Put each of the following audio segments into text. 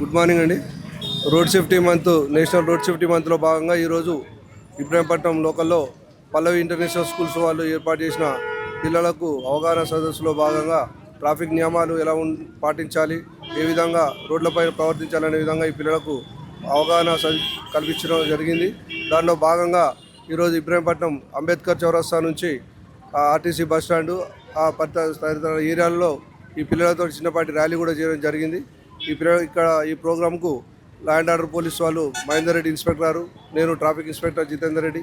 Good morning అండి. Road safety month, national road safety మంత్లో భాగంగా ఈరోజు ఇబ్రాహీంపట్నం లోకల్లో పల్లవి ఇంటర్నేషనల్ స్కూల్స్ వాళ్ళు ఏర్పాటు చేసిన పిల్లలకు అవగాహన సదస్సులో భాగంగా ట్రాఫిక్ నియమాలు ఎలా పాటించాలి, ఏ విధంగా రోడ్లపై ప్రవర్తించాలనే విధంగా ఈ పిల్లలకు అవగాహన కల్పించడం జరిగింది. దానిలో భాగంగా ఈరోజు ఇబ్రాహీంపట్నం అంబేద్కర్ చౌరస్తా నుంచి ఆర్టీసీ బస్టాండు తదితర ఏరియాల్లో ఈ పిల్లలతో చిన్నపాటి ర్యాలీ కూడా చేయడం జరిగింది. ఈ ప్రోగ్రాంకు లా అండ్ ఆర్డర్ పోలీస్ వాళ్ళు మహేందర్ రెడ్డి ఇన్స్పెక్టర్ గారు, నేను ట్రాఫిక్ ఇన్స్పెక్టర్ జితేందర్ రెడ్డి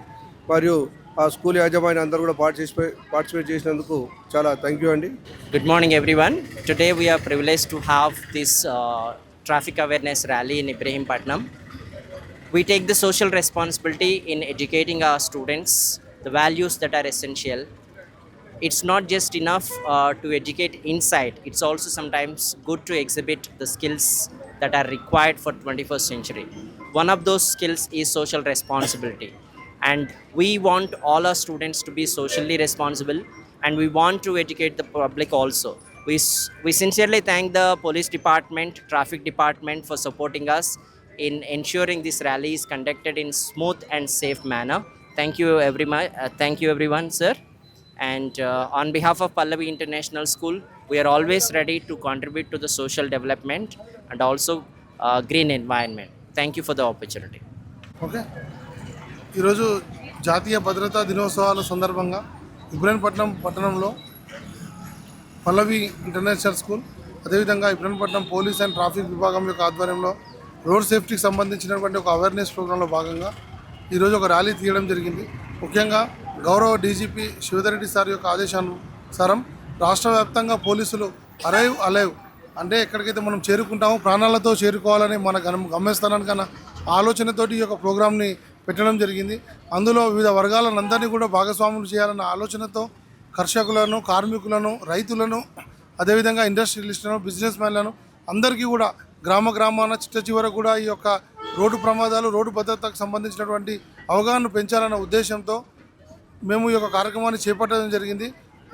మరియు ఆ స్కూల్ యాజమాన్యం అందరూ కూడా పార్టిసిపేట్ చేసినందుకు చాలా థ్యాంక్ యూ అండి. Good morning everyone. Today we are privileged to have this traffic awareness rally in Ibrahimpatnam. We take the social responsibility in educating our students the values that are essential. It's not just enough to educate inside, it's also sometimes good to exhibit the skills that are required for 21st century. One of those skills is social responsibility, and we want all our students to be socially responsible, and we want to educate the public also. We sincerely thank the police department, traffic department for supporting us in ensuring this rally is conducted in smooth and safe manner. Thank you everyone, sir. And on behalf of Pallavi International School, we are always ready to contribute to the social development and also green environment. Thank you for the opportunity. Okay, ఈరోజు జాతీయ భద్రతా దినోత్సవాల సందర్భంగా ఇబ్రాహీంపట్నం పట్టణంలో పల్లవి international school, అదేవిధంగా Ibrahimpatnam police and traffic విభాగం యొక్క ఆధ్వర్యంలో road సేఫ్టీకి సంబంధించినటువంటి ఒక అవేర్నెస్ ప్రోగ్రాంలో భాగంగా ఈరోజు ఒక ర్యాలీ తీయడం జరిగింది. ముఖ్యంగా గౌరవ డీజీపీ శివధరెడ్డి సార్ యొక్క ఆదేశానుసారం రాష్ట్ర వ్యాప్తంగా పోలీసులు అలైవ్ అంటే ఎక్కడికైతే మనం చేరుకుంటామో ప్రాణాలతో చేరుకోవాలని మన గమ్యస్థానానికన్నా ఆలోచనతోటి ఈ యొక్క ప్రోగ్రామ్ని పెట్టడం జరిగింది. అందులో వివిధ వర్గాలందరినీ కూడా భాగస్వాములు చేయాలన్న ఆలోచనతో కర్షకులను, కార్మికులను, రైతులను, అదేవిధంగా ఇండస్ట్రియలిస్టులను, బిజినెస్ మ్యాన్లను అందరికీ కూడా గ్రామాన చిట్ట చివర కూడా ఈ యొక్క రోడ్డు ప్రమాదాలు, రోడ్డు భద్రతకు సంబంధించినటువంటి అవగాహన పెంచాలన్న ఉద్దేశంతో మేము ఈ యొక్క కార్యక్రమాన్ని చేపట్టడం జరిగింది.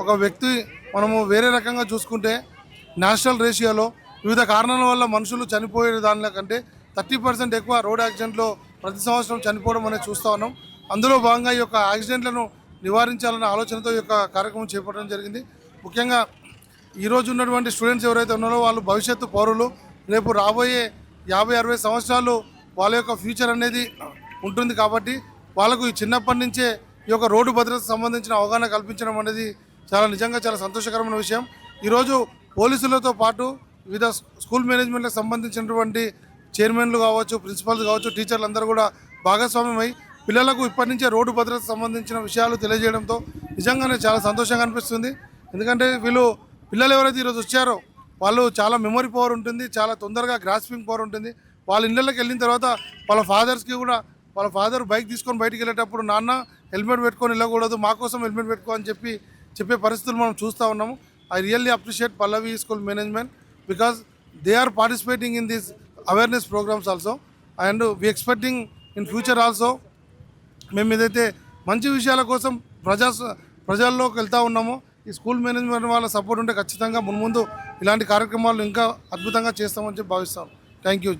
ఒక వ్యక్తి మనము వేరే రకంగా చూసుకుంటే నేషనల్ రేషియోలో వివిధ కారణాల వల్ల మనుషులు చనిపోయే దానికంటే 30% ఎక్కువ రోడ్ యాక్సిడెంట్లో ప్రతి సంవత్సరం చనిపోవడం అనేది చూస్తూ ఉన్నాం. అందులో భాగంగా ఈ యొక్క యాక్సిడెంట్లను నివారించాలన్న ఆలోచనతో ఈ యొక్క కార్యక్రమం చేపట్టడం జరిగింది. ముఖ్యంగా ఈరోజు ఉన్నటువంటి స్టూడెంట్స్ ఎవరైతే ఉన్నారో వాళ్ళు భవిష్యత్తు పౌరులు. రేపు రాబోయే 50-60 సంవత్సరాలు వాళ్ళ యొక్క ఫ్యూచర్ అనేది ఉంటుంది. కాబట్టి వాళ్ళకు చిన్నప్పటి నుంచే ఈ యొక్క రోడ్డు భద్రతకు సంబంధించిన అవగాహన కల్పించడం అనేది నిజంగా చాలా సంతోషకరమైన విషయం. ఈరోజు పోలీసులతో పాటు వివిధ స్కూల్ మేనేజ్మెంట్లకు సంబంధించినటువంటి చైర్మన్లు కావచ్చు, ప్రిన్సిపల్స్ కావచ్చు, టీచర్లు అందరూ కూడా భాగస్వామ్యమై పిల్లలకు ఇప్పటి నుంచే రోడ్డు భద్రతకు సంబంధించిన విషయాలు తెలియజేయడంతో నిజంగానే చాలా సంతోషంగా అనిపిస్తుంది. ఎందుకంటే పిల్లలు ఎవరైతే ఈరోజు వచ్చారో వాళ్ళు చాలా మెమరీ పవర్ ఉంటుంది, చాలా తొందరగా గ్రాస్పింగ్ పవర్ ఉంటుంది. వాళ్ళ ఇళ్ళకి వెళ్ళిన తర్వాత వాళ్ళ ఫాదర్స్కి కూడా వాళ్ళ ఫాదర్ బైక్ తీసుకొని బయటికి వెళ్ళేటప్పుడు నాన్న హెల్మెట్ పెట్టుకొని వెళ్ళకూడదు, మా కోసం హెల్మెట్ పెట్టుకో అని చెప్పే పరిస్థితులు మనం చూస్తూ ఉన్నాము. I really appreciate Pallavi School management because they are participating in these awareness programs also, and we expecting in future also మేము ఏదైతే మంచి విషయాల కోసం ప్రజల్లోకి వెళ్తూ ఉన్నామో ఈ స్కూల్ మేనేజ్మెంట్ వాళ్ళ సపోర్ట్ ఉంటే ఖచ్చితంగా ముందు ఇలాంటి కార్యక్రమాలు ఇంకా అద్భుతంగా చేస్తామని చెప్పి భావిస్తాం. Thank you.